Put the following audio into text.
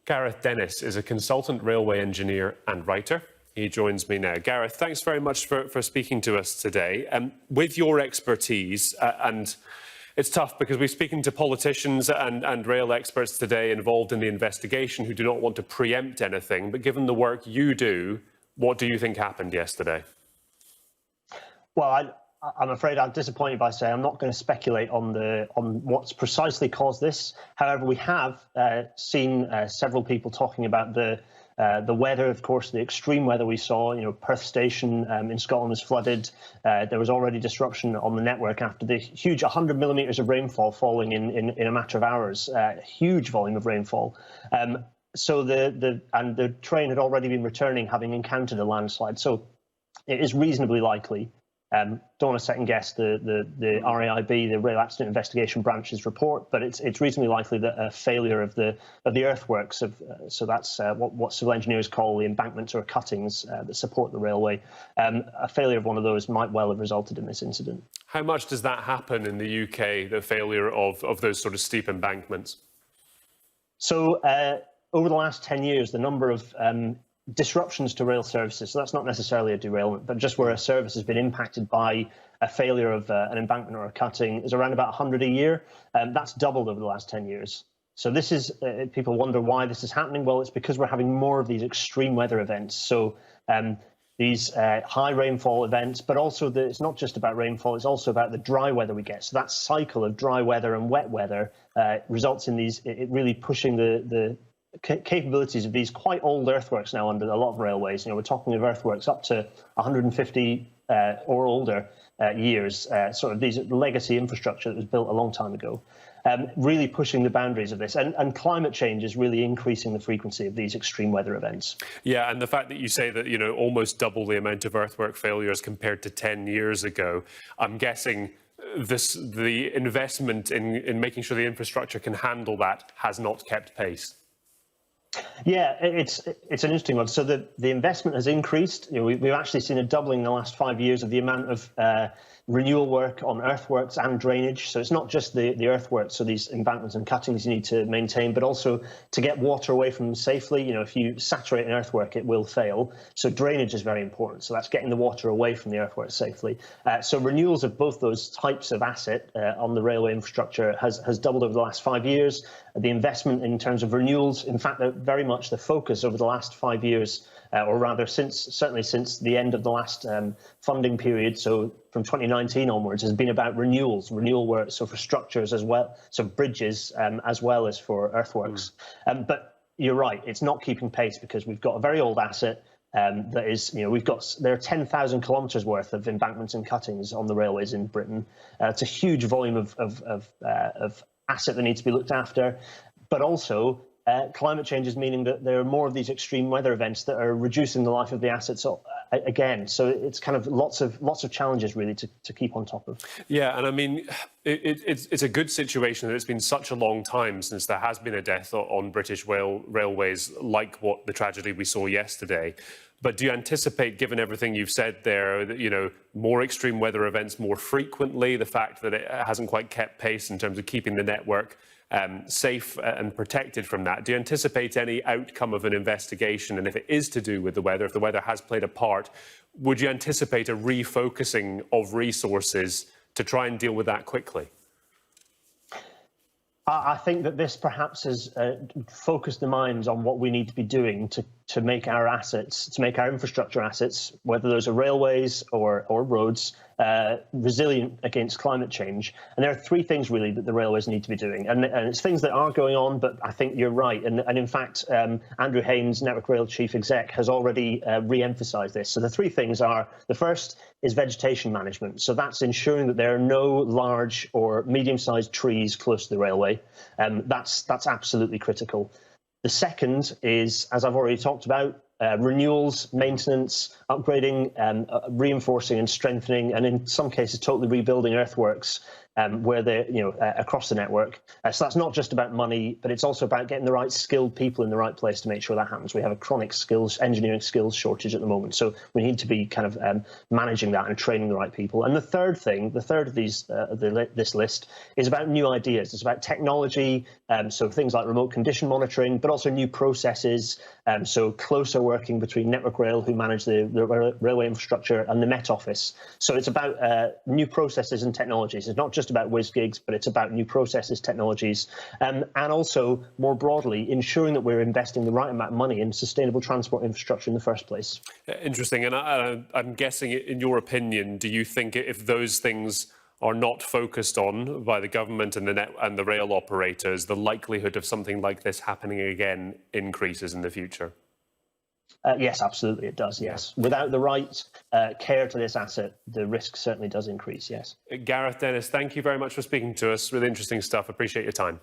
Gareth Dennis is a consultant railway engineer and writer. He joins me now. Gareth, thanks very much for speaking to us today. With your expertise, and it's tough because we're speaking to politicians and rail experts today involved in the investigation who do not want to preempt anything, but given the work you do, what do you think happened yesterday? Well, I'm afraid I'm disappointed by saying I'm not going to speculate on what's precisely caused this. However, we have seen several people talking about the weather, of course, the extreme weather we saw. You know, Perth Station in Scotland was flooded. There was already disruption on the network after the huge 100 millimetres of rainfall falling in a matter of hours. Huge volume of rainfall. So the train had already been returning, having encountered a landslide. So it is reasonably likely. Don't want to second guess the RAIB, the Rail Accident Investigation Branch's report, but it's reasonably likely that a failure of the earthworks so that's what civil engineers call the embankments or cuttings that support the railway. A failure of one of those might well have resulted in this incident. How much does that happen in the UK, the failure of those sort of steep embankments? So over the last 10 years, the number of disruptions to rail services, so that's not necessarily a derailment, but just where a service has been impacted by a failure of an embankment or a cutting, is around about 100 a year. That's doubled over the last 10 years. So this is, people wonder why this is happening. Well, it's because we're having more of these extreme weather events. So these high rainfall events, but also it's not just about rainfall, it's also about the dry weather we get. So that cycle of dry weather and wet weather results in it really pushing the capabilities of these quite old earthworks now under a lot of railways. You know, we're talking of earthworks up to 150 or older years, sort of these legacy infrastructure that was built a long time ago, really pushing the boundaries of this. And climate change is really increasing the frequency of these extreme weather events. Yeah, and the fact that you say that, you know, almost double the amount of earthwork failures compared to 10 years ago, I'm guessing the investment in making sure the infrastructure can handle that has not kept pace. Yeah, it's an interesting one. So the investment has increased. You know, we've actually seen a doubling in the last 5 years of the amount of renewal work on earthworks and drainage. So it's not just the earthworks, so these embankments and cuttings you need to maintain, but also to get water away from them safely. You know, if you saturate an earthwork, it will fail. So drainage is very important. So that's getting the water away from the earthwork safely. So renewals of both those types of asset on the railway infrastructure has doubled over the last 5 years. The investment in terms of renewals, in fact, very much the focus over the last 5 years, or rather certainly since the end of the last funding period, so from 2019 onwards, has been about renewal work, so for structures as well, so bridges as well as for earthworks. But you're right, it's not keeping pace because we've got a very old asset that is, you know, there are 10,000 kilometres worth of embankments and cuttings on the railways in Britain. It's a huge volume of asset that needs to be looked after, but also climate change is meaning that there are more of these extreme weather events that are reducing the life of the assets again. So it's kind of lots of challenges really to keep on top of. Yeah, and I mean, it's a good situation that it's been such a long time since there has been a death on British railways like what the tragedy we saw yesterday. But do you anticipate, given everything you've said there, that, you know, more extreme weather events more frequently, the fact that it hasn't quite kept pace in terms of keeping the network safe and protected from that? Do you anticipate any outcome of an investigation? And if it is to do with the weather, if the weather has played a part, would you anticipate a refocusing of resources to try and deal with that quickly? I think that this perhaps has focused the minds on what we need to be doing to make our assets, to make our infrastructure assets, whether those are railways or roads, resilient against climate change. And there are three things really that the railways need to be doing. And it's things that are going on, but I think you're right. And in fact, Andrew Haynes, Network Rail Chief Exec, has already re-emphasised this. So the three things are, the first is vegetation management. So that's ensuring that there are no large or medium-sized trees close to the railway. That's absolutely critical. The second is, as I've already talked about, renewals, maintenance, upgrading, reinforcing and strengthening, and in some cases totally rebuilding earthworks where they're, across the network. So that's not just about money, but it's also about getting the right skilled people in the right place to make sure that happens. We have a chronic engineering skills shortage at the moment, so we need to be kind of managing that and training the right people. And the third of this list is about new ideas. It's about technology, so things like remote condition monitoring, but also new processes, so closer working between Network Rail, who manage the railway infrastructure, and the Met Office. So it's about new processes and technologies. It's not just about whiz gigs, but it's about new processes, technologies, and also more broadly ensuring that we're investing the right amount of money in sustainable transport infrastructure in the first place. Interesting. And I'm guessing, in your opinion, do you think if those things are not focused on by the government and the rail operators, the likelihood of something like this happening again increases in the future? Yes, absolutely, it does, yes. Without the right care to this asset, the risk certainly does increase, yes. Gareth, Dennis, thank you very much for speaking to us. Really interesting stuff. Appreciate your time.